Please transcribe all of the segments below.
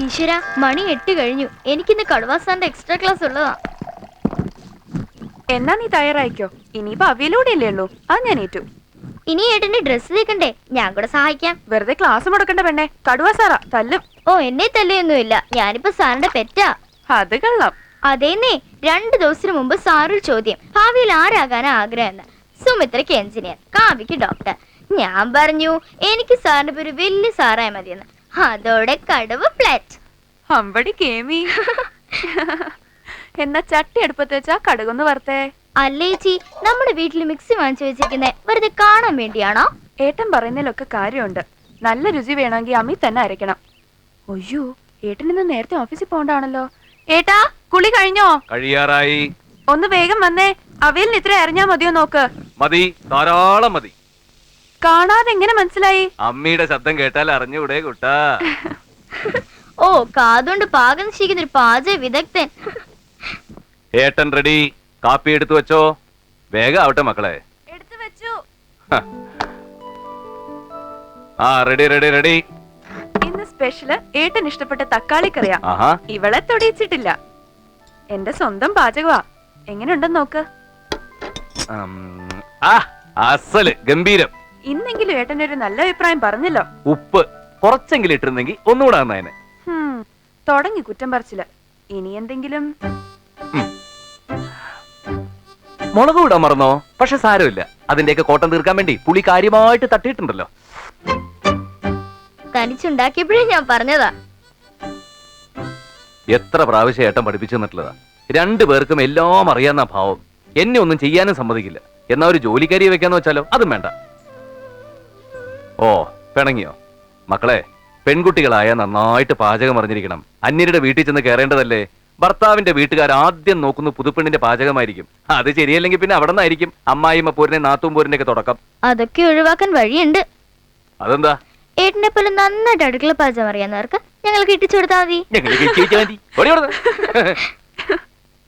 ഈശ്വര, മണി 8 കഴിഞ്ഞു. എനിക്കിന്ന് കടുവാസാറിന്റെ എക്സ്ട്രാ ക്ലാസ് ഉള്ളതാ. എന്നാ നീ തയ്യാറായിക്കോ, ഇനിയിപ്പോ അവിയലൂടെ ഇല്ലേ ഉള്ളൂ. അത് ഞാൻ ഏറ്റു. ഇനി ഏട്ടന്റെ ഡ്രസ് തേക്കണ്ടേ? ഞാൻ കൂടെ സഹായിക്കാം. വെറുതെ ക്ലാസ് മുടക്കണ്ട പെണ്ണെ, കടുവാ സാറാ തല്ലും. ഓ, എന്നെ തല്ലിയൊന്നുമില്ല, ഞാനിപ്പോ സാറിന്റെ പെറ്റാ. അത് കള്ളം. അതേന്നേ, 2 ദിവസത്തിന് മുമ്പ് സാറൊരു ചോദ്യം, ഭാവിയിൽ ആരാകാനാ ആഗ്രഹം എന്ന്. സുമിത്രയ്ക്ക് എഞ്ചിനീയർ, കാവ്യക്ക് ഡോക്ടർ. ഞാൻ പറഞ്ഞു എനിക്ക് സാറിന്റെ പേര് വലിയ സാറായ മതിയെന്ന്. അതോടെ കടുവ ഫ്ലാറ്റ്. അമ്പടി കേമി. എന്നാ ചട്ടി അടുപ്പത്ത് വെച്ചാ കടുകൊന്ന് വറുത്തേ. അല്ലേച്ചി, നമ്മുടെ വീട്ടിൽ മിക്സി വാങ്ങിച്ചു വെച്ചിരിക്കുന്നേ വെറുതെ കാണാൻ വേണ്ടിയാണോ? ഏട്ടൻ പറയുന്നതിലൊക്കെ കാര്യമുണ്ട്. നല്ല രുചി വേണമെങ്കിൽ അമ്മി തന്നെ അരയ്ക്കണം. ഒയ്യോ, ഏട്ടൻ ഇന്ന് നേരത്തെ ഓഫീസിൽ പോണ്ടാണല്ലോ. ഏട്ടാ, കുളി കഴിഞ്ഞോ? കഴിയാറായി. ഒന്ന് വേഗം വന്നേ. അവയിൽ ഇത്ര അറിഞ്ഞാ മതിയോ നോക്ക്. മതി, ധാരാളം മതി. കാണാതെ എങ്ങനെ മനസ്സിലായി? അമ്മിയുടെ ശബ്ദം കേട്ടാൽ അറിഞ്ഞൂടെ കുട്ടാ? ഓ, കാതുകൊണ്ട് പാകം നിശ്ചയിക്കുന്ന ഒരു പാചക വിദഗ്ധൻ. ഏട്ടൻ റെഡി. കാപ്പി എടുത്തു വെച്ചോ. വേഗം ആവട്ടെ മക്കളെ. എടുത്തു വെച്ചു. ആ, റെഡി റെഡി റെഡി. ഇന്ന് സ്പെഷ്യല് ഏട്ടൻ ഇഷ്ടപ്പെട്ട തക്കാളി കറിയാ. ആഹാ, ഇവളെ തൊടിയിച്ചിട്ടില്ല. എന്റെ സ്വന്തം പാചകവാ. എങ്ങനെയുണ്ടെന്ന് നോക്ക്. അസല് ഗംഭീരം. ഇന്നെങ്കിലും ഏട്ടനൊരു നല്ല അഭിപ്രായം പറഞ്ഞല്ലോ. ഉപ്പ് കുറച്ചെങ്കിലും ഇട്ടിരുന്നെങ്കിൽ ഒന്നുകൂടെ നന്നായനെ. തുടങ്ങി കുറ്റം പറിച്ചില്ല. ഇനി എന്തെങ്കിലും മുളക് വിടാൻ മറന്നോ? പക്ഷെ സാരമില്ല, അതിന്റെയൊക്കെ കോട്ടം തീർക്കാൻ വേണ്ടി പുളി കാര്യമായിട്ട് തട്ടിയിട്ടുണ്ടല്ലോ. തനിച്ചുണ്ടാക്കിയപ്പോഴേ ഞാൻ പറഞ്ഞതാ. എത്ര പ്രാവശ്യം ഏട്ടൻ പഠിപ്പിച്ചു തന്നിട്ടുള്ളതാ. 2 പേർക്കും എല്ലാം അറിയാവുന്ന ഭാവം. എന്നെ ഒന്നും ചെയ്യാനും സമ്മതിക്കില്ല. എന്നാ ഒരു ജോലിക്കാരിയെ വെക്കാന്ന് വെച്ചാലോ? അതും വേണ്ട. ഓ, പിണങ്ങിയോ? മക്കളെ, പെൺകുട്ടികളായ നന്നായിട്ട് പാചകം അറിഞ്ഞിരിക്കണം. അന്യരുടെ വീട്ടിൽ ചെന്ന് കയറേണ്ടതല്ലേ? ഭർത്താവിന്റെ വീട്ടുകാർ ആദ്യം നോക്കുന്ന പുതുപ്പെണ്ണിന്റെ പാചകമായിരിക്കും. അത് ശരിയല്ലെങ്കിൽ പിന്നെ അവിടെ നിന്നായിരിക്കും അമ്മായിമ്മ പോരിനെ നാത്തും പോരിന്റെ ഒക്കെ തുടക്കം. അതൊക്കെ ഒഴിവാക്കാൻ വഴിയുണ്ട്. അതെന്താ? ഏട്ടനെ പോലെ നന്നായിട്ട് അടുക്കള പാചകം അറിയാവുന്നവർക്ക് ഞങ്ങൾ കിട്ടിച്ചു കൊടുത്താൽ മതി.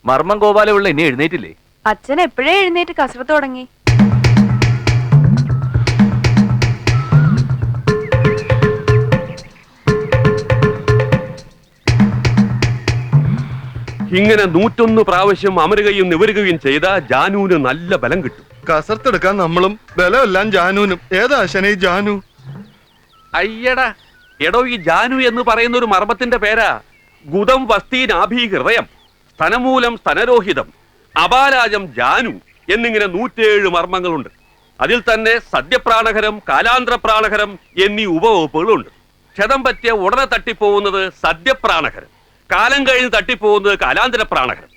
മർമ്മം ഗോപാലുള്ള ഇനി എഴുന്നേറ്റില്ലേ? അച്ഛൻ എപ്പോഴേ എഴുന്നേറ്റ് കസരത്ത് തുടങ്ങി. ഇങ്ങനെ 101 പ്രാവശ്യം അമരുകയും നിവരുകയും ചെയ്ത ജാനുവിന് നല്ല ബലം കിട്ടും. കസർത്തെടുക്കാൻ നമ്മളും ബലമെല്ലാം ജാനുവിനും. ഏതാ ശനി ജാനു? അയ്യടാ, എടോ, ഈ ജാനു എന്ന് പറയുന്ന ഒരു മർമ്മത്തിന്റെ പേരാ. ഗുദം വസ്തീനാഭി ഹൃദയം, സ്തനമൂലം സ്തനരോഹിതം, അപാലാജം ജാനു എന്നിങ്ങനെ 107 മർമ്മങ്ങളുണ്ട്. അതിൽ തന്നെ സദ്യപ്രാണഹരം, കാലാന്തരപ്രാണഹരം എന്നീ ഉപവകുപ്പുകളുണ്ട്. ക്ഷതം പറ്റിയ ഉടനെ തട്ടിപ്പോകുന്നത് സദ്യപ്രാണഹരം, കാലം കഴിഞ്ഞ് തട്ടിപ്പോകുന്നത് കാലാന്തര പ്രാണഹരം.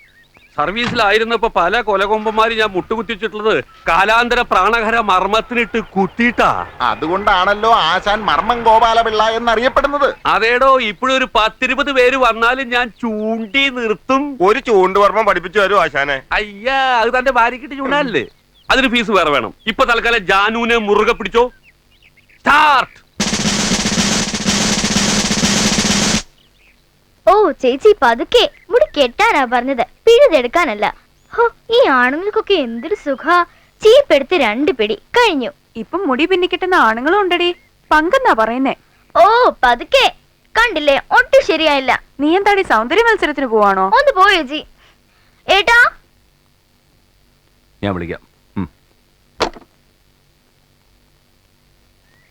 സർവീസിലായിരുന്നപ്പോ പല കൊലകൊമ്പന്മാര് ഞാൻ മുട്ടുകുത്തിച്ചിട്ടുള്ളത് കാലാന്തര പ്രാണഹര മർമ്മത്തിനിട്ട് കുത്തിയിട്ടാ. അതുകൊണ്ടാണല്ലോ ആശാൻ മർമ്മം ഗോപാലപിള്ള എന്നറിയപ്പെടുന്നത്. അതേടോ, ഇപ്പോഴൊരു 10-20 പേര് വന്നാലും ഞാൻ ചൂണ്ടി നിർത്തും. ഒരു ചൂണ്ടുവർമ്മം പഠിപ്പിച്ചു തരൂ ആശാനെ. അയ്യാ, അത് തന്റെ ഭാര്യക്കിട്ട് ചൂണ്ടാലല്ലേ? അതിന് ഫീസ് വേറെ വേണം. ഇപ്പൊ തൽക്കാലം ജാനുവിനെ മുറുകെ പിടിച്ചോ. സ്റ്റാർട്ട്. ഓ ചേച്ചി, പതുക്കെ. മുടി കെട്ടാനാ പറഞ്ഞത്, പിഴുതെടുക്കാനല്ല. ഹോ, ഈ ആണുങ്ങൾക്കൊക്കെ എന്തൊരു സുഖാ. ചീപ്പെടുത്ത് 2 പിടി കഴിഞ്ഞു. ഇപ്പം മുടി പിന്നിക്കിട്ടുന്ന ആണുങ്ങളും ഉണ്ടടി. പങ്കെന്നാ പറയുന്നേ. ഓ, പതുക്കെ. കണ്ടില്ലേ, ഒട്ടും ശരിയായില്ല. നീ എന്താടി സൗന്ദര്യ മത്സരത്തിന് പോവാണോ? ഒന്ന് പോ ചേച്ചി. ഏട്ടാ, ഞാൻ വിളിക്കാം.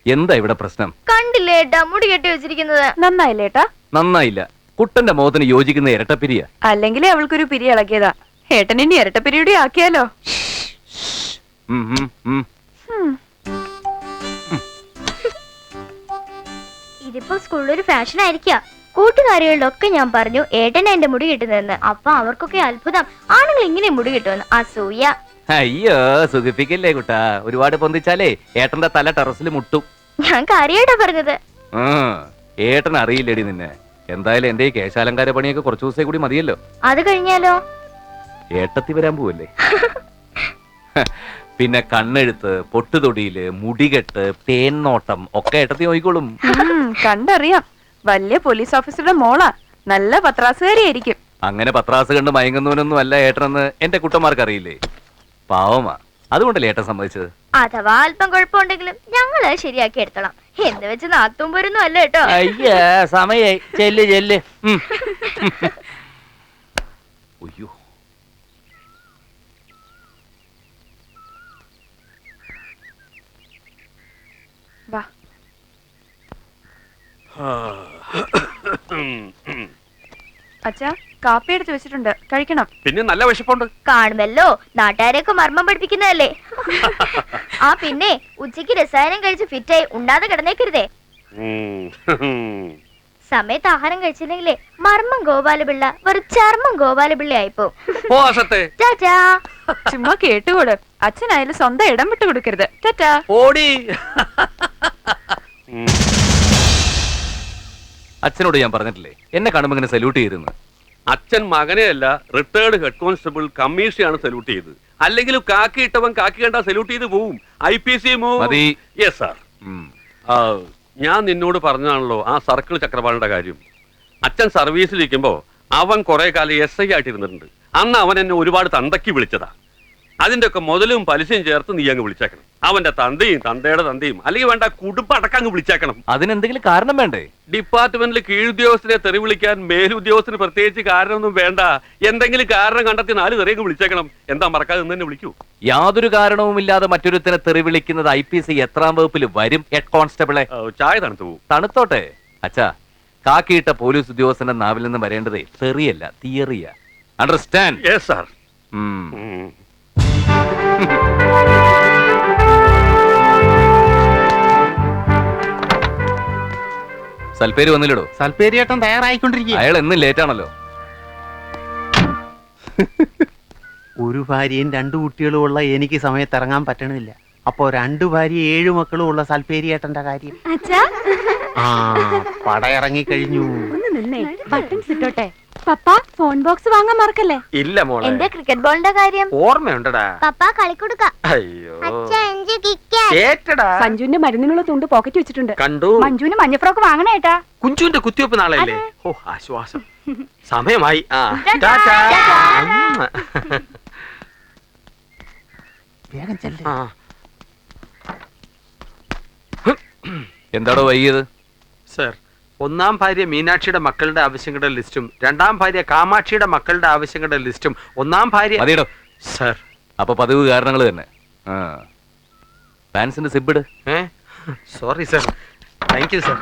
എന്താ ഇവിടെ പ്രശ്നം? കണ്ടില്ലേ ഏട്ടാ, മുടി കെട്ടി വെച്ചിരിക്കുന്നത്. നന്നായില്ലേ ഏട്ടാ? നന്നായില്ല. കുട്ടന്റെ മുഖത്തിന് യോജിക്കുന്ന ഇരട്ടപ്പിരിയ. അല്ലെങ്കിലേ അവൾക്കൊരു പിരി ഇളകിയതാ. ഏട്ടൻ ഇനി ഇരട്ടപ്പിരിയുടെ ആക്കിയാലോ? ഇതിപ്പോ സ്കൂളിലൊരു ഫാഷൻ ആയിരിക്കാം. കൂട്ടുകാരികളുടെ ഒക്കെ ഞാൻ പറഞ്ഞു ഏട്ടനെ എന്റെ മുടി കിട്ടുന്നതെന്ന്. അപ്പൊ അവർക്കൊക്കെ അത്ഭുതം, ആണുങ്ങൾ ഇങ്ങനെ മുടി കിട്ടുമെന്ന്. അസൂയ. അയ്യോ, സുഖിപ്പിക്കല്ലേ കുട്ടാ. ഒരുപാട് പൊന്തിച്ചാലേ ഏട്ടന്റെ തല ടെറസിൽ മുട്ടും. ഞാൻ കാര്യമായിട്ടാ പറഞ്ഞത്. ഏട്ടൻ അറിയില്ലേടി നിന്നെ. എന്തായാലും എന്റെ ഈ കേശാലങ്കാര പണിയൊക്കെ കുറച്ചു ദിവസം കൂടി മതിയല്ലോ. അത് കഴിഞ്ഞാലോ? ഏട്ടത്തി വരാൻ പോവല്ലേ. പിന്നെ കണ്ണെഴുത്ത്, പൊട്ടുതൊടിയില്, മുടികെട്ട്, തേന്നോട്ടം ഒക്കെ ഏട്ടത്തി നോക്കിക്കോളും. കണ്ടറിയാം. വലിയ പോലീസ് ഓഫീസറുടെ മോളാ. നല്ല പത്രാസുകാരിയായിരിക്കും. അങ്ങനെ പത്രാസ് കണ്ട് മയങ്ങുന്നവനൊന്നും അല്ല ഏട്ടനെന്ന് എന്റെ കുട്ടന്മാർക്ക് അറിയില്ലേ. പാവമാ. അതുകൊണ്ടല്ലേ ഏട്ടൻ സമ്മതിച്ചത്. അഥവാ അല്പം കുഴപ്പമുണ്ടെങ്കിലും ഞങ്ങള് ശരിയാക്കി എടുത്തോളാം. എന്ന് വെച്ച് നാത്തും പോരൊന്നും അല്ല കേട്ടോ. അയ്യ സമയായി, ചെല്ല് ചെല്ല്. അയ്യോ, വാ. അച്ഛാ, കാപ്പി എടുത്ത് വെച്ചിട്ടുണ്ട്, കഴിക്കണം. പിന്നെ നല്ല വിശപ്പുണ്ട്. കാണുമല്ലോ, നാട്ടുകാരെയൊക്കെ മർമ്മം പഠിപ്പിക്കുന്നതല്ലേ. ആ പിന്നെ ഉച്ചയ്ക്ക് രസായനം കഴിച്ച് ഫിറ്റായി ഉണ്ടാതെ കിടന്നേക്കരുതേ. സമയത്ത് ആഹാരം കഴിച്ചില്ലെങ്കിലേ മർമ്മം ഗോപാലപിള്ള വെറും ചർമ്മം ഗോപാലപിള്ള ആയിപ്പോ. ഓ അസത്തെ ചാച്ചാ. ചുമ്മാ കേട്ടുകൂട്. അച്ഛനായാലും സ്വന്തം ഇടം വിട്ടു കൊടുക്കരുത്. ടാറ്റാ. ഓടി. അച്ഛനോട് ഞാൻ പറഞ്ഞിട്ടില്ലേ എന്നെ കാണുമ്പോ ഇങ്ങനെ സല്യൂട്ട് ചെയ്തിരുന്നു. അച്ഛൻ മകനെയല്ല, റിട്ടയർഡ് ഹെഡ് കോൺസ്റ്റബിൾ കമ്മീഷനെയാണ് സല്യൂട്ട് ചെയ്തത്. അല്ലെങ്കിൽ കാക്കി ഇട്ടവൻ കാക്കി കണ്ടാ സല്യൂട്ട് ചെയ്ത് പോവും. IPC മതി. Yes sir. ഞാൻ നിന്നോട് പറഞ്ഞാണല്ലോ ആ സർക്കിൾ ചക്രപാലിന്റെ കാര്യം. അച്ഛൻ സർവീസിലിരിക്കുമ്പോ അവൻ കുറെ കാലം SI ആയിട്ടിരുന്നിട്ടുണ്ട്. അന്ന് അവൻ എന്നെ ഒരുപാട് തന്തയ്ക്ക് വിളിച്ചതാ. അതിന്റെ ഒക്കെ മുതലും പലിശയും ചേർത്ത് നീ അങ്ങ് വിളിച്ചേക്കണം. അവന്റെ തന്തയും തന്തയുടെ തന്തയും അല്ലെങ്കിൽ വേണ്ട കുടുംബം അടക്കം അങ്ങ് വിളിച്ചേക്കണം. അതിനെന്തെങ്കിലും കാരണം വേണ്ടേ? ഡിപ്പാർട്ട്മെന്റിൽ കീഴുദ്യോഗസ്ഥനെ തെറി വിളിക്കാൻ മേലുദ്യോഗസ്ഥന് പ്രത്യേകിച്ച് കാരണമൊന്നും വേണ്ട. എന്തെങ്കിലും കാരണം കണ്ടെത്തി 4 തെറിയങ്ങ് വിളിച്ചേക്കണം. എന്താ മറക്കാതെ നിന്ന് തന്നെ വിളിക്കൂ. യാതൊരു കാരണവുമില്ലാതെ മറ്റൊരുത്തനെ തെറി വിളിക്കുന്നത് IPC എത്രാം വകുപ്പിൽ വരും ഹെഡ് കോൺസ്റ്റബിളെ? ചായ തണുത്തു പോകും. തണുത്തോട്ടെ. അച്ഛാ, കാക്കിയിട്ട പോലീസ് ഉദ്യോഗസ്ഥന്റെ നാവിൽ നിന്ന് വരേണ്ടതേ തെറിയല്ല, തിയറിയ. അണ്ടർസ്റ്റാൻഡ്? Yes sir. സൽപ്പേര് വന്നില്ലടോ? സൽപ്പേരിയേട്ടൻ തയ്യാറായിക്കൊണ്ടിരിക്കുക. അയാൾ എന്നും ലേറ്റ് ആണല്ലോ. ഒരു ഭാര്യയും 2 കുട്ടികളും ഉള്ള എനിക്ക് സമയത്ത് ഇറങ്ങാൻ പറ്റണില്ല. അപ്പോ 2 ഭാര്യ 7 മക്കളും ഉള്ള സൽപ്പേരിയേട്ടന്റെ കാര്യം. ആ പടയിറങ്ങി കഴിഞ്ഞു. ഒന്ന് നിന്നേ, ബട്ടൺസ് ഇട്ടോട്ടെ. പപ്പ, ഫോൺ ബോക്സ് വാങ്ങാൻ മറക്കല്ലേ. ഇല്ല മോളെ, എന്റെ ക്രിക്കറ്റ് ബോളിന്റെ കാര്യം ഓർമ്മയുണ്ടടാ. പപ്പ കളിക്കൊടുക്ക. അയ്യോ കേട്ടടാ. സഞ്ജുവിന്റെ മരുന്നിനുള്ള തുണ്ട് പോക്കറ്റ് വെച്ചിട്ടുണ്ട്. കണ്ടു. മഞ്ജുവിന് മഞ്ഞ ഫ്രോക്ക് വാങ്ങണേട്ടാ. കുഞ്ചുവിന്റെ കുത്തിവെപ്പ് നാളെയല്ലേ? ഓ ആശ്വാസം. സമയമായി. ആ ടാറ്റാ. വേഗം ചെല്ല്. ആ എന്താടോ വൈകിയത്? സർ, 1-ാം ഭാര്യ മീനാക്ഷിയുടെ മക്കളുടെ ആവശ്യങ്ങളുടെ ലിസ്റ്റും 2-ാം ഭാര്യ കാമാക്ഷിയുടെ മക്കളുടെ ആവശ്യങ്ങളുടെ ലിസ്റ്റും 1-ാം ഭാര്യ. മതിയടോ. സർ. അപ്പൊ പതിവ് കാരണങ്ങൾ തന്നെ. ഫാൻസിന്റെ സിബിട്. Sorry sir. Thank you sir.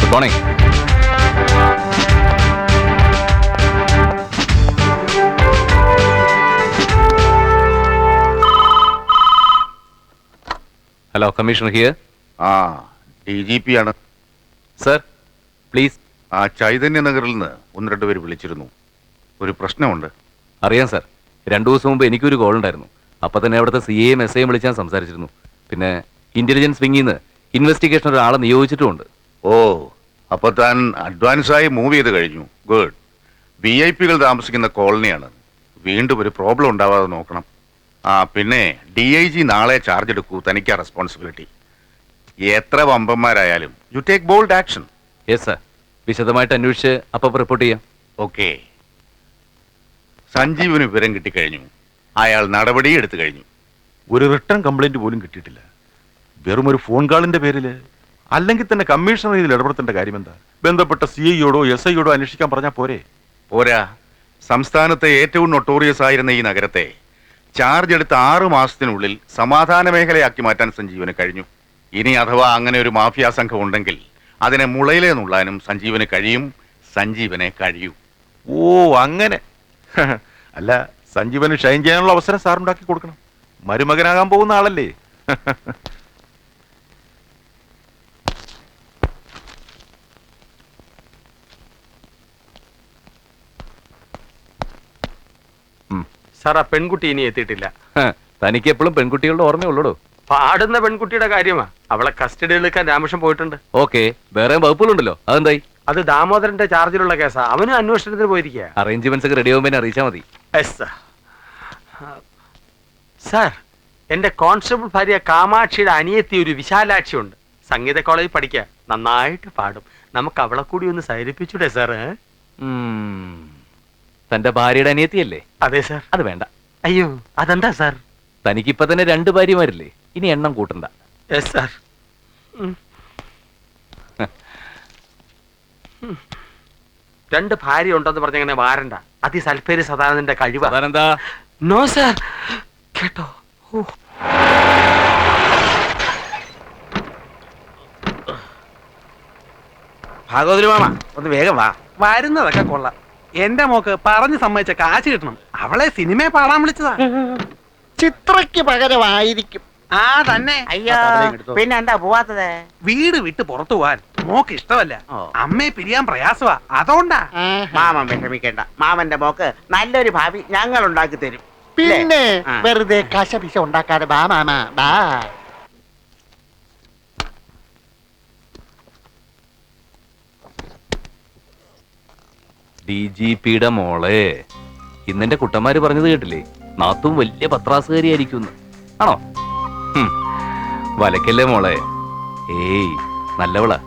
Good morning. Hello, commissioner here. DGP ആണ്. Sir please. ആ ചൈതന്യ നഗറിൽ നിന്ന് 1-2 പേര് വിളിച്ചിരുന്നു. ഒരു പ്രശ്നമുണ്ട്. അറിയാം സർ. 2 ദിവസം മുമ്പ് എനിക്കൊരു കോൾ ഉണ്ടായിരുന്നു. അപ്പൊ തന്നെ അവിടുത്തെ CAയും SIയും വിളിച്ച് ഞാൻ സംസാരിച്ചിരുന്നു. പിന്നെ ഇന്റലിജൻസ് വിങ്ങിൽ നിന്ന് ഇൻവെസ്റ്റിഗേഷൻ ഒരാളെ നിയോഗിച്ചിട്ടുമുണ്ട്. ഓ, അപ്പൊ താൻ അഡ്വാൻസായി മൂവ് ചെയ്ത് കഴിഞ്ഞു. ഗുഡ്. VIP-കൾ താമസിക്കുന്ന കോളനിയാണ്. വീണ്ടും ഒരു പ്രോബ്ലം ഉണ്ടാവാതെ നോക്കണം. പിന്നെ DIG നാളെ ചാർജ് എടുക്കൂ. തനിക്കാ റെസ്പോൺസിബിലിറ്റി. എത്ര വമ്പന്മാരായാലും you take bold action. Yes sir. വിശദമായിട്ട് അന്വേഷിച്ച് അപ്പം റിപ്പോർട്ട് ചെയ്യാം. ഓക്കെ. സഞ്ജീവിന് വിവരം കിട്ടിക്കഴിഞ്ഞു. അയാൾ നടപടി എടുത്തു കഴിഞ്ഞു. ഒരു റിട്ടേൺ കംപ്ലൈന്റ് പോലും കിട്ടിയിട്ടില്ല. വെറും ഒരു ഫോൺ കാളിന്റെ പേരില്. അല്ലെങ്കിൽ തന്നെ കമ്മീഷണർ ഇതിൽ ഇടപെടുത്തേണ്ട കാര്യമെന്താ? ബന്ധപ്പെട്ട CIയോടോ SIയോടോ അന്വേഷിക്കാൻ പറഞ്ഞാൽ പോരെ? പോരാ. സംസ്ഥാനത്തെ ഏറ്റവും നൊട്ടോറിയസ് ആയിരുന്ന ഈ നഗരത്തെ ചാർജ് എടുത്ത 6 മാസത്തിനുള്ളിൽ സമാധാന മേഖലയാക്കി മാറ്റാൻ സഞ്ജീവന് കഴിഞ്ഞു. ഇനി അഥവാ അങ്ങനെ ഒരു മാഫിയ സംഘം ഉണ്ടെങ്കിൽ അതിനെ മുളയിലേ നുള്ളാനും സഞ്ജീവന് കഴിയും. സഞ്ജീവനെ കഴിയൂ. ഓ അങ്ങനെ. അല്ല, സഞ്ജീവന് ഷൈൻ ചെയ്യാനുള്ള അവസരം സാറുണ്ടാക്കി കൊടുക്കണം. മരുമകനാകാൻ പോകുന്ന ആളല്ലേ. സാർ, ആ പെൺകുട്ടി ഇനി എത്തിയിട്ടില്ല. തനിക്ക് എപ്പോഴും പെൺകുട്ടികളുടെ ഓർമ്മയുള്ളൂ. പാടുന്ന പെൺകുട്ടിയുടെ കാര്യമാ. അവളെ കസ്റ്റഡിയിൽ എടുക്കാൻ രാമകൃഷ്ണൻ പോയിട്ടുണ്ട്. ഓക്കെ. വേറെ വകുപ്പുകളുണ്ടല്ലോ, അതെന്തായി? അത് ദാമോദരന്റെ ചാർജിലുള്ള കേസാ. അവനും അന്വേഷണത്തിന് പോയിരിക്കുക. അറേഞ്ച്മെന്റ്സ് ഒക്കെ റെഡി ആവുമ്പോൾ അറിയിച്ചാൽ മതി. സാർ, എന്റെ കോൺസ്റ്റബിൾ ഭാര്യ കാമാക്ഷിയുടെ അനിയത്തി ഒരു വിശാലാക്ഷി ഉണ്ട്. സംഗീത കോളേജിൽ പഠിക്കുക, നന്നായിട്ട് പാടും. നമുക്ക് അവളെ കൂടി ഒന്ന് സൈരിപ്പിച്ചൂടെ സാർ? തന്റെ ഭാര്യയുടെ അനിയത്തിയല്ലേ? അതെ സാർ. അത് വേണ്ട. അയ്യോ, അതെന്താ സാർ? തനിക്കിപ്പൊ തന്നെ 2 ഭാര്യമാരില്ലേ, ഇനി എണ്ണം കൂട്ടണ്ട. Yes sir. 2 ഭാര്യ ഉണ്ടെന്ന് പറഞ്ഞങ്ങനെ വാരണ്ട. അതിസൽപ്പേര് സദാനന്ദന്റെ കഴിവ്. അതാണെന്താ? No sir. കേട്ടോ? ഭാഗവതി മാമ ഒന്ന് വേഗം വാ. വരുന്നതൊക്കെ കൊള്ളാം. എന്റെ മോക്ക് പറഞ്ഞു സമ്മതിച്ച കാശ് കിട്ടണം. അവളെ സിനിമയെ പാടാൻ വിളിച്ചതാ. ചിത്രയ്ക്ക് പകരമായിരിക്കും. ആ തന്നെ. അയ്യോ, പിന്നെ എന്താ പോവാത്തത്? വീട് വിട്ട് പുറത്തു പോവാൻ മോക്ക് ഇഷ്ടമല്ല. അമ്മയെ പിരിയാൻ പ്രയാസമാ, അതുകൊണ്ടാ. മാമൻ വിഷമിക്കേണ്ട. മാമന്റെ മോക്ക് നല്ലൊരു ഭാവി ഞങ്ങൾ ഉണ്ടാക്കി തരും. പിന്നെ വെറുതെ കശപിശ ഉണ്ടാക്കാതെ ബാ മാമ ബാ. DGPയുടെ മോളെ, ഇന്നെന്റെ കുട്ടന്മാര് പറഞ്ഞത് കേട്ടില്ലേ? നാത്തും വലിയ പത്രാസുകാരിയായിരിക്കും. ആണോ? വലക്കല്ലേ മോളെ. ഏയ്, നല്ലവളാ.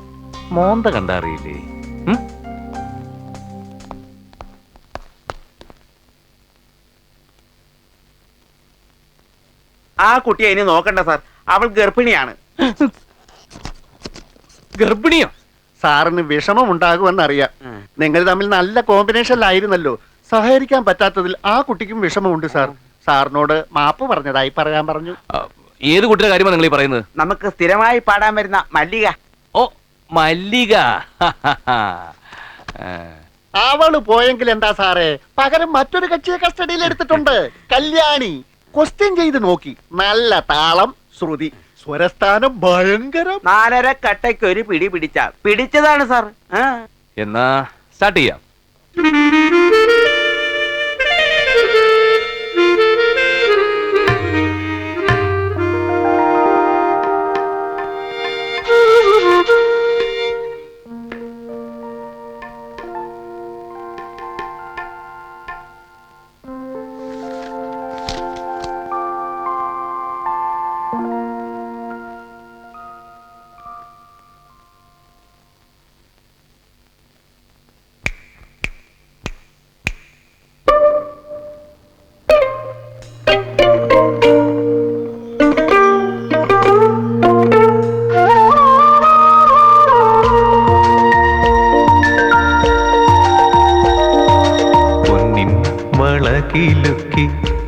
മോന്ത കണ്ടറിയില്ലേ? ആ കുട്ടിയെ ഇനി നോക്കണ്ട സാർ, അവൾ ഗർഭിണിയാണ്. ഗർഭിണിയോ? സാറിന് വിഷമം ഉണ്ടാകുമെന്നറിയാം. നിങ്ങൾ തമ്മിൽ നല്ല കോമ്പിനേഷനിലായിരുന്നല്ലോ. സഹകരിക്കാൻ പറ്റാത്തതിൽ ആ കുട്ടിക്കും വിഷമമുണ്ട് സാർ. സാറിനോട് മാപ്പ് പറഞ്ഞതായി പറയാൻ പറഞ്ഞു. ഏത് കുട്ടിയുടെ കാര്യമാണ് നിങ്ങൾ ഈ പറയുന്നത്? നമുക്ക് സ്ഥിരമായി പാടാൻ വരുന്ന മല്ലിക. ഓ, മല്ലിക. അവള് പോയെങ്കിൽ എന്താ സാറേ, പകരം മറ്റൊരു കക്ഷിയെ കസ്റ്റഡിയിൽ എടുത്തിട്ടുണ്ട്. കല്യാണി. ക്വസ്റ്റ്യൻ ചെയ്ത് നോക്കി. നല്ല താളം, ശ്രുതി, സ്വരസ്ഥാനം ഭയങ്കരം. 4.5 കട്ടയ്ക്ക് ഒരു പിടി പിടിച്ചാ പിടിച്ചതാണ് സാർ. എന്നാ സ്റ്റാർട്ട് ചെയ്യാം.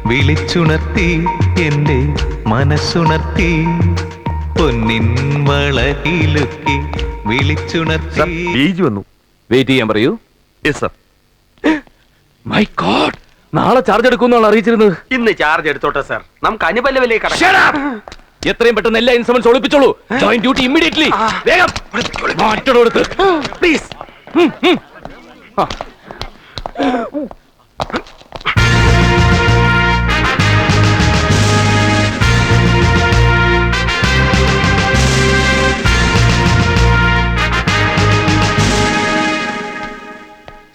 വിളിച്ചുണർത്തി എന്റെ മനസ്സുണർത്തി. പൊന്നിൻ വളകിലുക്കി വിളിച്ചുണർത്തി. വന്നു. വെയിറ്റ് ചെയ്യാൻ പറയൂ. Yes sir. മൈ ഗോഡ്, നാളെ ചാർജ് എടുക്കുമെന്നാണ് അറിയിച്ചിരുന്നത്. ഇന്ന് ചാർജ് എടുത്തോട്ടെ സാർ. നമുക്ക് അനുപല്ലവിലേക്ക് കടക്കാം. എത്രയും പെട്ടെന്ന് എല്ലാ ഇൻസ്ട്രുമെന്റ്സ് ഒളിപ്പിച്ചോളൂ. Join duty immediately. വേഗം മാറ്റോടുത്ത് പ്ലീസ്.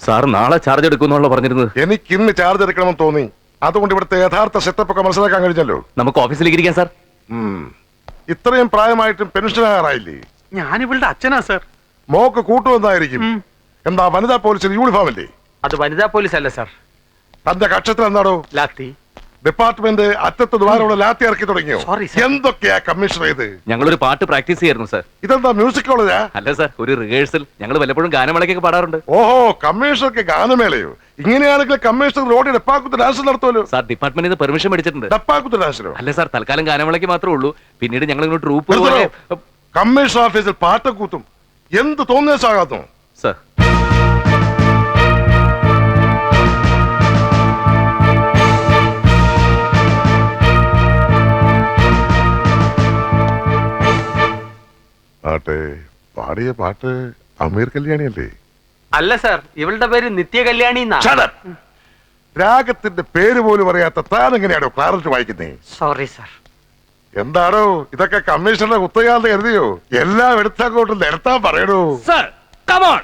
സാർ നാളെ ചാർജ് എടുക്കുമെന്നുള്ള പറഞ്ഞിരുന്നത്. എനിക്ക് ഇന്ന് ചാർജ് എടുക്കണമെന്ന് തോന്നി. അതുകൊണ്ട് ഇവിടുത്തെ യഥാർത്ഥ സെറ്റപ്പ് ഒക്കെ മനസ്സിലാക്കാൻ കഴിഞ്ഞല്ലോ. നമുക്ക് ഓഫീസിലേക്ക് ഇരിക്കാം സാർ. ഇത്രയും പ്രായമായിട്ടും പെൻഷൻ ആകാറായില്ലേ? ഞാൻ ഇവളുടെ അച്ഛനാ സാർ. മോക്ക് കൂട്ടുവന്നായിരിക്കും. എന്താ വനിതാ പോലീസിൽ യൂണിഫോം അല്ലേ? അത് വനിതാ പോലീസ് അല്ല സാർ. തന്റെ കക്ഷത്തിൽ എന്താണോ? ലാത്തി. ഡിപ്പാർട്ട്മെന്റ് അറ്റത്ത് ദ്വാരമുള്ള ലാത്തി ഇറക്കി തുടങ്ങിയോ? എന്തൊക്കെയാ കമ്മീഷണർ ചെയ്ത്? ഞങ്ങളൊരു പാട്ട് പ്രാക്ടീസ് ചെയ്യായിരുന്നു സാർ. ഇതെന്താ മ്യൂസിക് കോളേജാ? അല്ല സാർ, ഒരു റിഹേഴ്സൽ. ഞങ്ങൾ വല്ലപ്പോഴും ഗാനമേളയ്ക്കൊക്കെ പാടാറുണ്ട്. ഓഹോ, കമ്മീഷണർക്ക് ഗാനമേളയോ? ഇങ്ങനെയാണെങ്കിൽ കമ്മീഷണർ റോഡിൽ ഡപ്പാക്കുത്ത് ഡാൻസ് നടത്തുമല്ലോ. സാർ ഡിപ്പാർട്ട്മെന്റിൽ നിന്ന് പെർമിഷൻ മേടിച്ചിട്ടുണ്ട്. ഡപ്പാക്കുത്ത് ഡാൻസിലോ? അല്ല സാർ, തൽക്കാലം ഗാനമേളയ്ക്ക് മാത്രമേ ഉള്ളൂ. പിന്നീട് ഞങ്ങൾ ഇങ്ങോട്ട് ട്രൂപ്പ്. കമ്മീഷണർ ഓഫീസിൽ പാട്ട് കൂത്തും എന്ത് തോന്നിയാകാത്തോ സാർ? പാടിയ പാട്ട് അമീർ കല്യാണിയല്ലേ? അല്ല സാർ, ഇവളുടെ പേര് നിത്യ കല്യാണി. രാഗത്തിന്റെ പേര് പോലും അറിയാത്ത താൻ എങ്ങനെയാണോ ക്ലാരറ്റ് വായിക്കുന്നേ? Sorry sir. എന്താണോ ഇതൊക്കെ കമ്മീഷണറുടെ കുത്തകാന്ന് കരുതിയോ? എല്ലാം എടുത്തങ്ങോട്ട് നിരത്താൻ പറയണോ? Sir come on.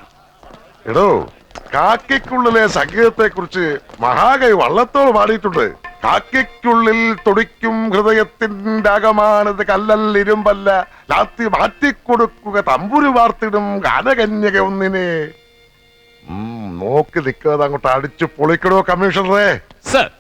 എടോ, കാക്കയ്ക്കുള്ളിലെ സംഗീതത്തെ കുറിച്ച് മഹാകവി വള്ളത്തോൾ പാടിയിട്ടുണ്ട്. കാക്കയ്ക്കുള്ളിൽ തുടിക്കും ഹൃദയത്തിന്റെ അകമാനത് കല്ലൽ ഇരുമ്പല്ല, ലാത്തി മാറ്റിക്കൊടുക്കുക തമ്പുരു വാർത്തിടും ഗാനകന്യക ഒന്നിനെ. നോക്കി നിൽക്കാതെ അങ്ങോട്ട് അടിച്ചു പൊളിക്കണോ കമ്മീഷണറെ? സർ.